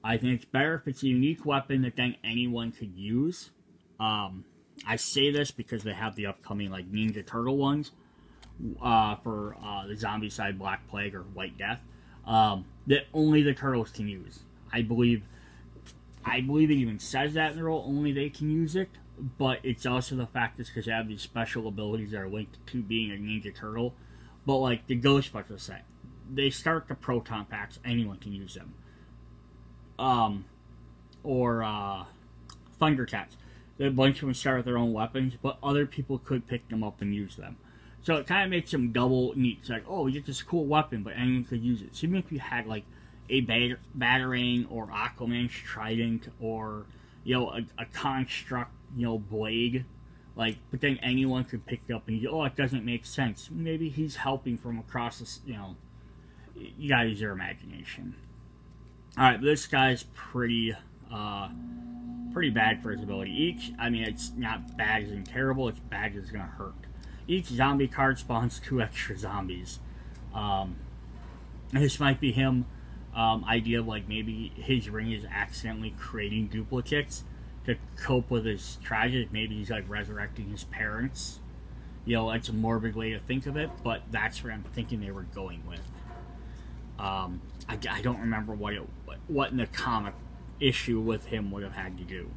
I think it's better if it's a unique weapon that then anyone could use. I say this because they have the upcoming like Ninja Turtle ones for the Zombicide, Black Plague, or White Death that only the turtles can use. I believe it even says that in the rule, only they can use it. But it's also the fact that because they have these special abilities that are linked to being a Ninja Turtle. But like the Ghostbusters set, they start the proton packs, anyone can use them. Or Thundercats. A bunch of them start with their own weapons, but other people could pick them up and use them. So it kind of makes them double neat. It's like, oh, we get this cool weapon, but anyone could use it. So even if you had like a Batarang or Aquaman's Trident or, you know, a construct, you know, blade, like, but then anyone could pick it up and you go, oh, it doesn't make sense. Maybe he's helping from across this, you know, you gotta use your imagination. Alright, but this guy's pretty bad for his ability. I mean, it's not bad as in terrible, it's bad as it's gonna hurt. Each zombie card spawns 2 extra zombies. This might be him, idea of like maybe his ring is accidentally creating duplicates to cope with his tragedy. Maybe he's like resurrecting his parents. You know, it's a morbid way to think of it, but that's where I'm thinking they were going with. I don't remember what in the comic issue with him would have had to do.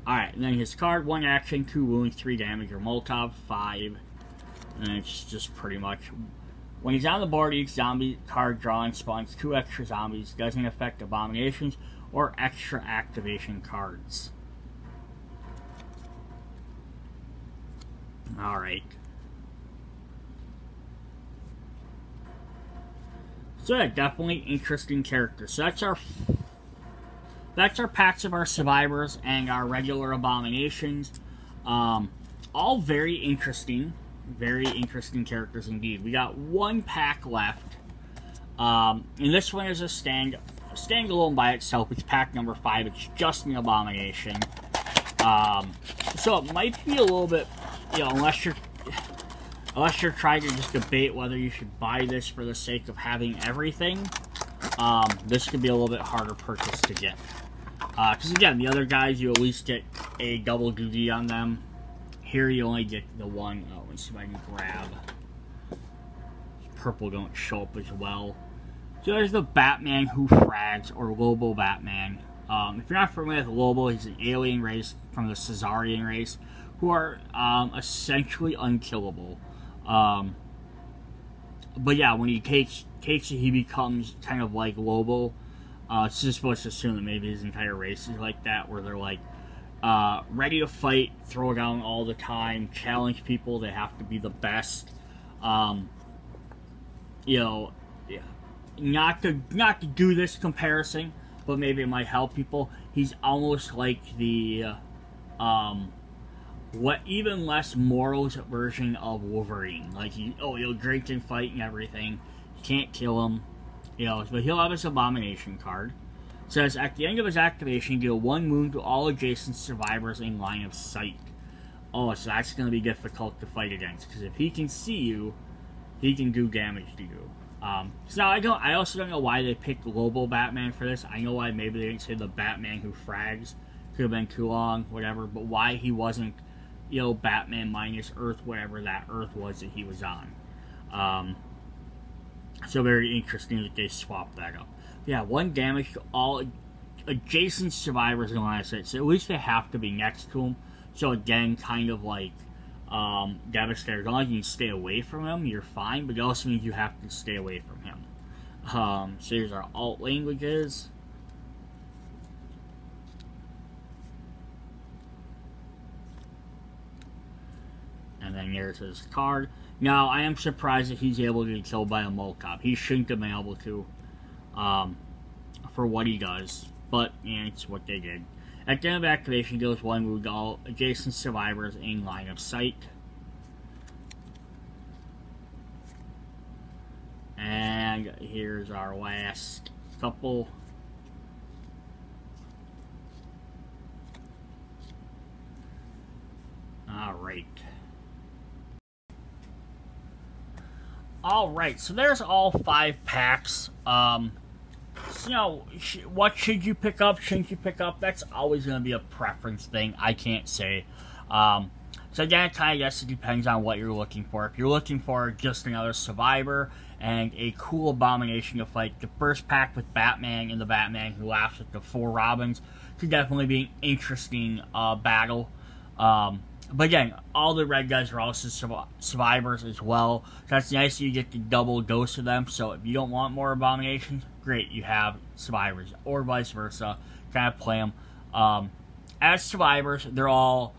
Alright, and then his card, 1 action, 2 wounds, 3 damage, or Molotov, 5. And it's just pretty much, when he's on the board, each zombie card drawn spawns 2 extra zombies, doesn't affect abominations or extra activation cards. Alright. So yeah, definitely interesting character. So that's our packs of our survivors and our regular abominations. All very interesting characters indeed. We got 1 pack left, and this one is a standalone by itself. It's pack number 5. It's just an abomination. So it might be a little bit, you know, unless you're trying to just debate whether you should buy this for the sake of having everything, this could be a little bit harder purchase to get. Because again, the other guys, you at least get a double duty on them. Here you only get the one. Oh, let's see if I can grab. Purple don't show up as well. So there's the Batman Who Frags, or Lobo Batman. If you're not familiar with Lobo, he's an alien race from the Caesarian race, who are essentially unkillable. But yeah, when he takes it, he becomes kind of like Lobo. It's just supposed to assume that maybe his entire race is like that, where they're like ready to fight, throw down all the time, challenge people. They have to be the best. You know, yeah, not to do this comparison, but maybe it might help people. He's almost like the even less morals version of Wolverine. Like, he'll drink and fight and everything. You can't kill him. But he'll have his Abomination card. It says, at the end of his activation, deal 1 wound to all adjacent survivors in line of sight. Oh, so that's going to be difficult to fight against, because if he can see you, he can do damage to you. So now I also don't know why they picked Lobo Batman for this. I know why maybe they didn't say the Batman who frags. Could have been too long, whatever. But why he wasn't, Batman minus Earth, whatever that Earth was that he was on. So very interesting that they swapped that up. Yeah, 1 damage to all adjacent survivors in line of sight. So at least they have to be next to him. So again, kind of like Devastator. As long as you can stay away from him, you're fine. But it also means you have to stay away from him. So here's our alt languages. And then here's his card. Now, I am surprised that he's able to get killed by a Molotov. He shouldn't have been able to, for what he does. But, it's what they did. At the end of activation, deals 1 wound to all adjacent survivors in line of sight. And here's our last couple. Alright. Alright, so there's all 5 packs. So, what should you pick up? Shouldn't you pick up? That's always going to be a preference thing. I can't say. So again, I guess it depends on what you're looking for. If you're looking for just another Survivor and a cool Abomination to fight, the first pack with Batman and the Batman who laughs with the 4 Robins could definitely be an interesting battle. But again, all the red guys are also survivors as well. So that's nice that you get the double dose of them. So if you don't want more Abominations, great, you have survivors. Or vice versa. Kind of play them. As survivors, they're all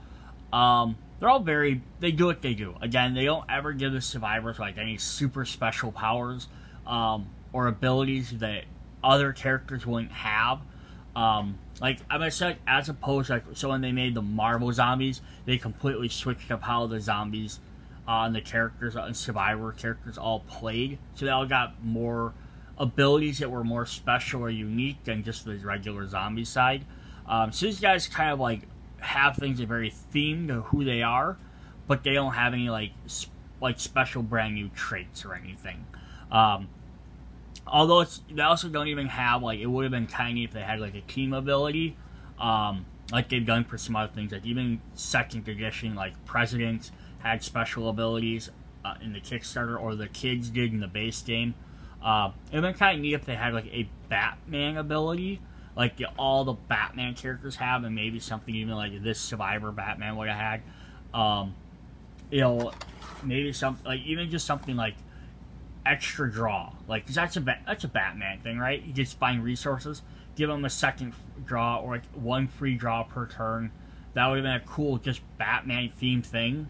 very, they do what they do. Again, they don't ever give the survivors like any super special powers or abilities that other characters wouldn't have. Like, I'm gonna say, as opposed, like, so when they made the Marvel zombies, they completely switched up how the zombies and the characters and Survivor characters all played. So they all got more abilities that were more special or unique than just the regular zombie side. So these guys kind of, like, have things that are very themed to who they are, but they don't have any, like special brand new traits or anything. Although they also don't even have, like, it would have been tiny if they had, like, a team ability, like they've done for some other things. Like, even second edition, like, Presidents had special abilities in the Kickstarter, or the kids did in the base game. It would have been kind of neat if they had, like, a Batman ability, like all the Batman characters have, and maybe something even like this Survivor Batman would have had. Maybe even just something like extra draw, like, 'cause that's a Batman thing, right? You just find resources, give him a second draw, or like 1 free draw per turn. That would have been a cool, just Batman themed thing.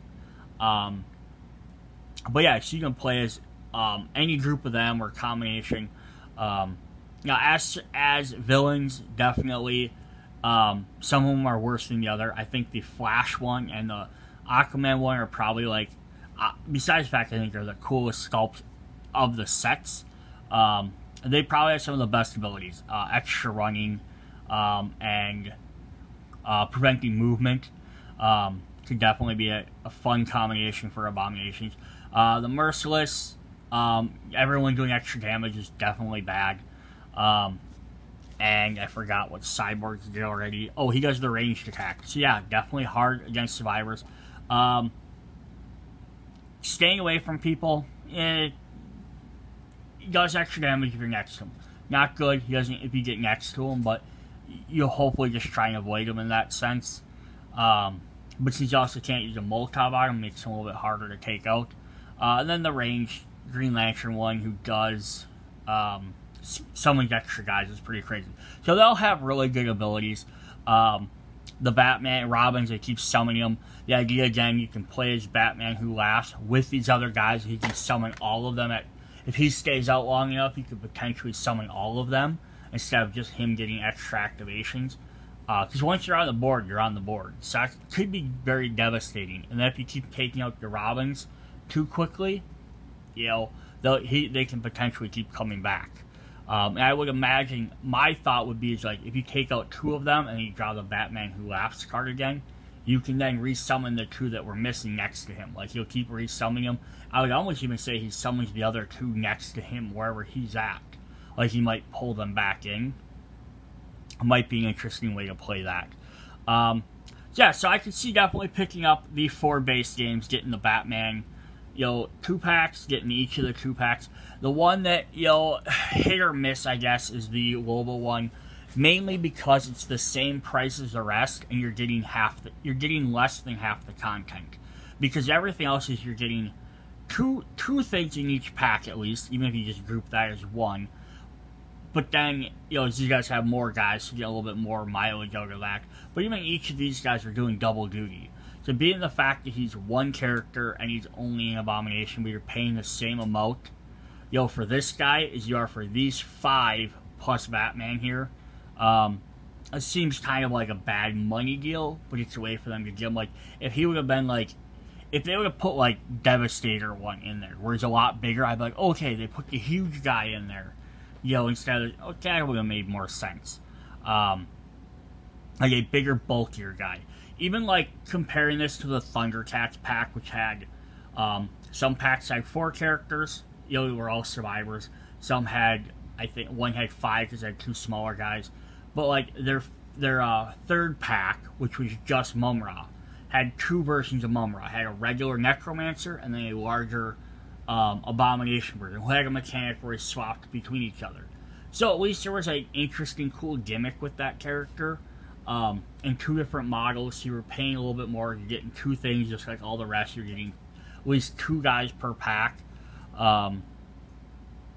But yeah, so you can play as any group of them or combination. Now, as villains, definitely some of them are worse than the other. I think the Flash one and the Aquaman one are probably, like, besides the fact I think they're the coolest sculpts of the sets, they probably have some of the best abilities. Extra running and preventing movement could definitely be a fun combination for Abominations. The Merciless, everyone doing extra damage is definitely bad. And I forgot what Cyborg did already. Oh, he does the ranged attack. So yeah, definitely hard against survivors. Staying away from people, he does extra damage if you're next to him. Not good if you get next to him, but you'll hopefully just try and avoid him in that sense. But since you also can't use a Molotov on him, it makes him a little bit harder to take out. And then the ranged Green Lantern one, who does summon extra guys, is pretty crazy. So they'll have really good abilities. The Batman, Robins, they keep summoning them. The idea, again, you can play as Batman Who Laughs with these other guys. He can summon all of them. If he stays out long enough, he could potentially summon all of them instead of just him getting extra activations. Because once you're on the board, you're on the board. So that could be very devastating. And then if you keep taking out the Robins too quickly, you know, they can potentially keep coming back. And I would imagine, my thought would be is like, if you take out 2 of them and you draw the Batman Who Laughs card again, you can then resummon the 2 that were missing next to him. Like, he'll keep resummoning them. I would almost even say he summons the other 2 next to him wherever he's at. Like, he might pull them back in. It might be an interesting way to play that. Yeah, so I can see definitely picking up the 4 base games, getting the Batman, 2-packs, getting each of the 2-packs. The one that, hit or miss, I guess, is the Lobo one. Mainly because it's the same price as the rest, and you're getting less than half the content. Because everything else is you're getting two things in each pack at least, even if you just group that as one. But then, as you guys have more guys, so you get a little bit more mileage out of that. But even each of these guys are doing double duty. So being the fact that he's one character and he's only an Abomination, but you're paying the same amount, for this guy as you are for these 5 plus Batman here, it seems kind of like a bad money deal, but it's a way for them to give him, like, if he would have been, like, if they would have put, like, Devastator 1 in there, where he's a lot bigger, I'd be like, okay, they put the huge guy in there. Instead of, okay, that would have made more sense. Like a bigger, bulkier guy. Even, like, comparing this to the Thundercats pack, which had, some packs had 4 characters, they were all survivors. Some had, I think, one had 5 because they had 2 smaller guys. But, like, their 3rd pack, which was just Mumra, had 2 versions of Mumra. It had a regular Necromancer and then a larger Abomination version, who had a mechanic where he swapped between each other. So at least there was an interesting, cool gimmick with that character. And 2 different models, so you were paying a little bit more, you're getting 2 things just like all the rest, you're getting at least 2 guys per pack. But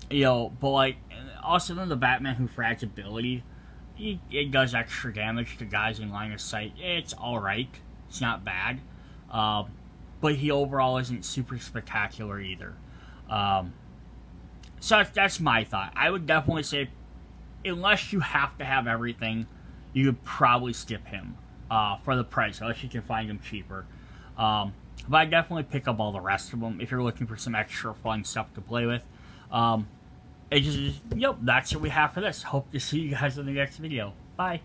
like, also then the Batman Who Frags ability, it does extra damage to guys in line of sight. It's alright, it's not bad. But he overall isn't super spectacular either. So that's my thought. I would definitely say, unless you have to have everything, you could probably skip him for the price, unless you can find him cheaper. But I definitely pick up all the rest of them if you're looking for some extra fun stuff to play with. That's what we have for this. Hope to see you guys in the next video. Bye.